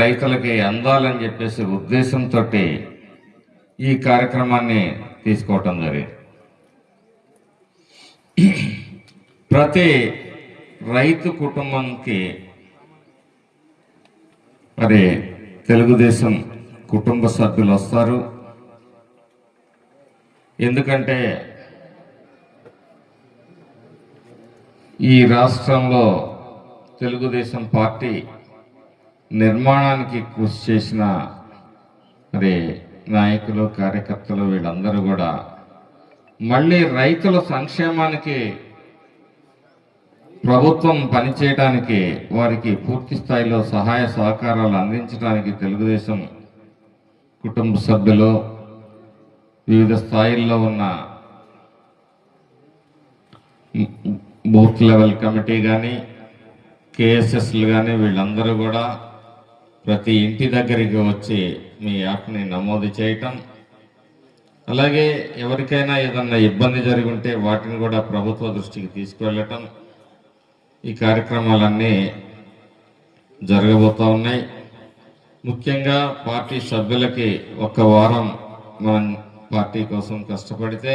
రైతులకి అందాలని చెప్పేసి ఉద్దేశంతో ఈ కార్యక్రమాన్ని తీసుకోవటం జరిగింది. ప్రతి రైతు కుటుంబానికి మరి తెలుగుదేశం కుటుంబ సభ్యులు వస్తారు. ఎందుకంటే ఈ రాష్ట్రంలో తెలుగుదేశం పార్టీ నిర్మాణానికి కృషి చేసిన మరి నాయకులు, కార్యకర్తలు వీళ్ళందరూ కూడా మళ్ళీ రైతుల సంక్షేమానికి ప్రభుత్వం పనిచేయడానికి, వారికి పూర్తి స్థాయిలో సహాయ సహకారాలు అందించడానికి తెలుగుదేశం కుటుంబ సభ్యులు, వివిధ స్థాయిల్లో ఉన్న బూత్ లెవెల్ కమిటీ కానీ, కేఎస్ఎస్లు కానీ వీళ్ళందరూ కూడా ప్రతి ఇంటి దగ్గరికి వచ్చి మీ యాప్ని నమోదు చేయటం, అలాగే ఎవరికైనా ఏదన్నా ఇబ్బంది జరిగి ఉంటే వాటిని కూడా ప్రభుత్వ దృష్టికి తీసుకువెళ్ళటం, ఈ కార్యక్రమాలన్నీ జరగబోతూ ఉన్నాయి. ముఖ్యంగా పార్టీ సభ్యులకి ఒక వారం మనం పార్టీ కోసం కష్టపడితే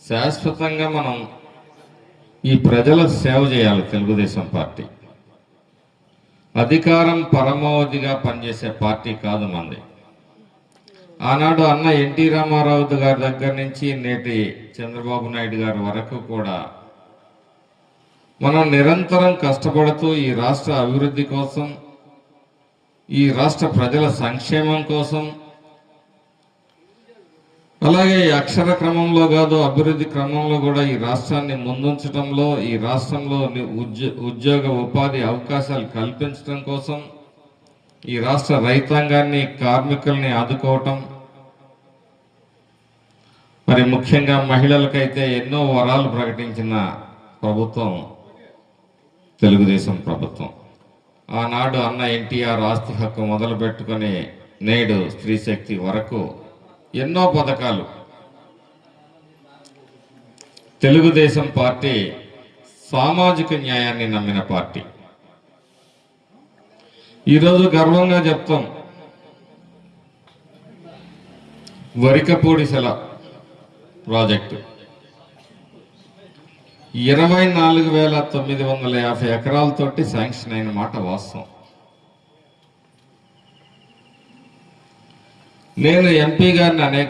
శాశ్వతంగా మనం ఈ ప్రజల సేవ చేయాలి. తెలుగుదేశం పార్టీ అధికారం పరమావధిగా పనిచేసే పార్టీ కాదు మంది. ఆనాడు అన్న ఎన్టీ రామారావు గారి దగ్గర నుంచి నేటి చంద్రబాబు నాయుడు గారి వరకు కూడా మనం నిరంతరం కష్టపడుతూ ఈ రాష్ట్ర అభివృద్ధి కోసం, ఈ రాష్ట్ర ప్రజల సంక్షేమం కోసం, అలాగే అక్షర క్రమంలో కాదు అభివృద్ధి క్రమంలో కూడా ఈ రాష్ట్రాన్ని ముందుంచడంలో, ఈ రాష్ట్రంలో ఉద్యోగ ఉపాధి అవకాశాలు కల్పించడం కోసం, ఈ రాష్ట్ర రైతాంగాన్ని, కార్మికుల్ని ఆదుకోవటం, మరి ముఖ్యంగా మహిళలకైతే ఎన్నో వరాలు ప్రకటించిన ప్రభుత్వం తెలుగుదేశం ప్రభుత్వం. ఆనాడు అన్న ఎన్టీఆర్ ఆస్తి హక్కు మొదలు పెట్టుకొని నేడు స్త్రీ శక్తి వరకు ఎన్నో పథకాలు. తెలుగుదేశం పార్టీ సామాజిక న్యాయాన్ని నమ్మిన పార్టీ. ఈరోజు గర్వంగా చెప్తాం, వరికపూడిసెల ప్రాజెక్టు 24,950 ఎకరాలతోటి శాంక్షన్ అయిన మాట వాస్తవం. నేను ఎంపీ గారిని అనేక